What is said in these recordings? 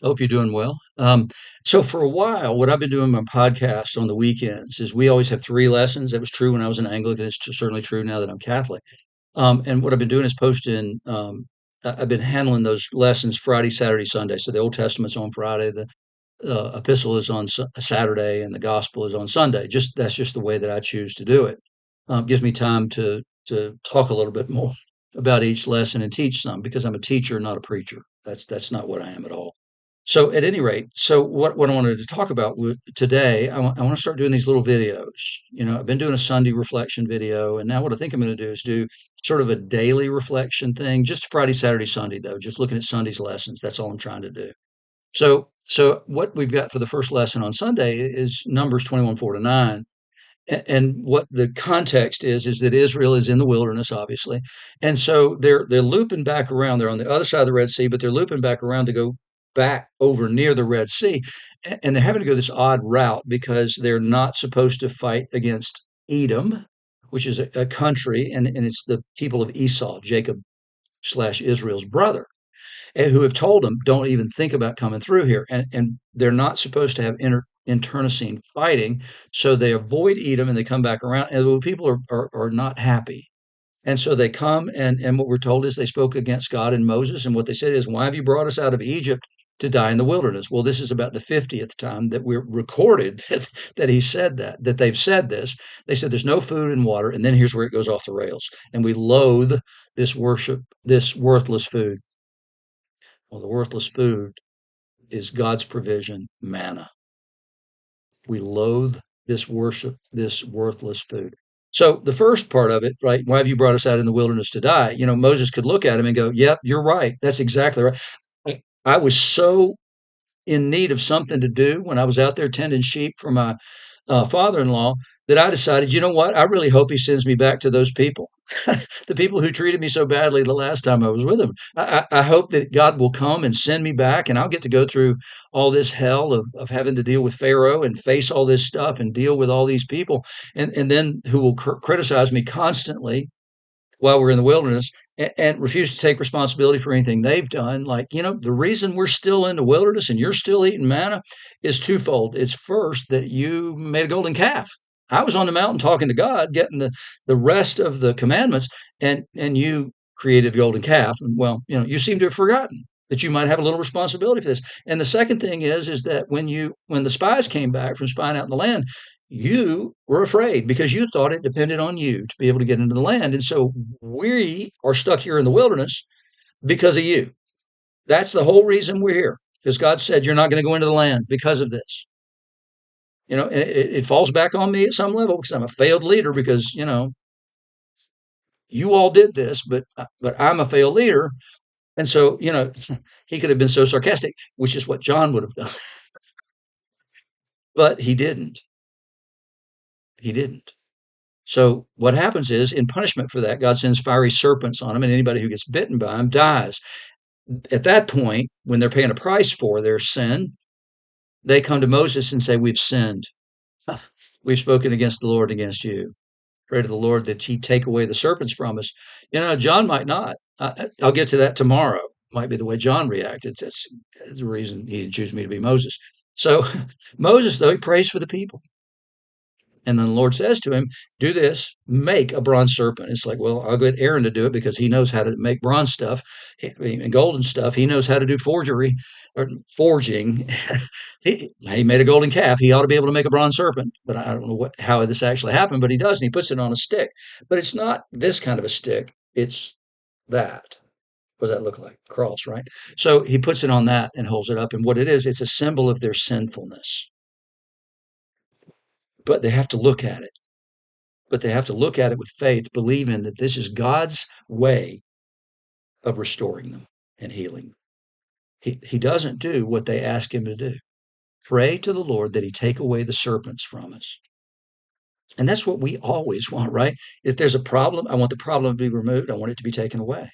Hope you're doing well. So for a while, what I've been doing my podcast on the weekends is we always have three lessons. That was true when I was an Anglican. It's certainly true now that I'm Catholic. And what I've been doing is posting. I've been handling those lessons Friday, Saturday, Sunday. So the Old Testament's on Friday, the Epistle is on Saturday, and the Gospel is on Sunday. Just that's just the way that I choose to do it. Gives me time to talk a little bit more about each lesson and teach some because I'm a teacher, not a preacher. That's not what I am at all. So at any rate, so what I wanted to talk about today, I want to start doing these little videos. I've been doing a Sunday reflection video, and now what I think I'm going to do is do sort of a daily reflection thing, just Friday, Saturday, Sunday though, just looking at Sunday's lessons. That's all I'm trying to do. So what we've got for the first lesson on Sunday is Numbers 21, 4 to 9. And what the context is that Israel is in the wilderness, obviously, and so they're looping back around. They're on the other side of the Red Sea, but they're looping back around to go back over near the Red Sea, and they're having to go this odd route because they're not supposed to fight against Edom, which is a country, and it's the people of Esau, Jacob slash Israel's brother, who have told them, don't even think about coming through here. And they're not supposed to have internecine fighting. So they avoid Edom and they come back around. And the people are not happy. And so they come, and what we're told is they spoke against God and Moses. And what they said is, why have you brought us out of Egypt to die in the wilderness? Well, this is about the 50th time that we're recorded that he said that they've said this. They said there's no food and water. And then here's where it goes off the rails. And we loathe this worship, this worthless food. Well, the worthless food is God's provision, manna. We loathe this worship, this worthless food. So the first part of it, right? Why have you brought us out in the wilderness to die? Moses could look at him and go, "Yep, you're right. That's exactly right." I was so in need of something to do when I was out there tending sheep for my father-in-law that I decided, you know what? I really hope he sends me back to those people, the people who treated me so badly the last time I was with him. I hope that God will come and send me back, and I'll get to go through all this hell of having to deal with Pharaoh and face all this stuff and deal with all these people, and then who will criticize me constantly while we're in the wilderness and refuse to take responsibility for anything they've done. Like, the reason we're still in the wilderness and you're still eating manna is twofold. It's first that you made a golden calf. I was on the mountain talking to God, getting the rest of the commandments, and you created a golden calf. And well, you seem to have forgotten that you might have a little responsibility for this. And the second thing is that when the spies came back from spying out in the land, you were afraid because you thought it depended on you to be able to get into the land. And so we are stuck here in the wilderness because of you. That's the whole reason we're here. Because God said, you're not going to go into the land because of this. And it falls back on me at some level because I'm a failed leader because, you all did this, but I'm a failed leader. And so, he could have been so sarcastic, which is what John would have done. But he didn't. He didn't. So what happens is, in punishment for that, God sends fiery serpents on them, and anybody who gets bitten by them dies. At that point, when they're paying a price for their sin, they come to Moses and say, "We've sinned. We've spoken against the Lord, against you. Pray to the Lord that He take away the serpents from us." John might not. I'll get to that tomorrow. Might be the way John reacted. That's the reason he didn't choose me to be Moses. So Moses, though, he prays for the people. And then the Lord says to him, "Do this, make a bronze serpent." It's like, well, I'll get Aaron to do it because he knows how to make bronze stuff and golden stuff. He knows how to do forgery or forging. He made a golden calf. He ought to be able to make a bronze serpent. But I don't know how this actually happened, but he does. And he puts it on a stick. But it's not this kind of a stick. It's that. What does that look like? Cross, right? So he puts it on that and holds it up. And what it is, it's a symbol of their sinfulness. But they have to look at it. But they have to look at it with faith, believing that this is God's way of restoring them and healing. He doesn't do what they ask him to do. Pray to the Lord that he take away the serpents from us. And that's what we always want, right? If there's a problem, I want the problem to be removed. I want it to be taken away.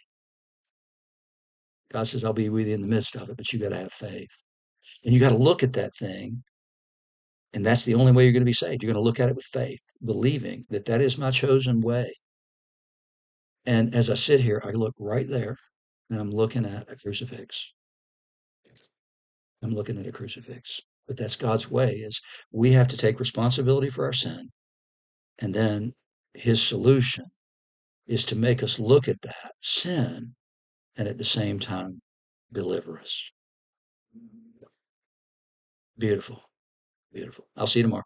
God says, I'll be with you in the midst of it, but you got to have faith. And you got to look at that thing. And that's the only way you're going to be saved. You're going to look at it with faith, believing that that is my chosen way. And as I sit here, I look right there and I'm looking at a crucifix. I'm looking at a crucifix. But that's God's way is we have to take responsibility for our sin. And then his solution is to make us look at that sin and at the same time deliver us. Beautiful. Beautiful. I'll see you tomorrow.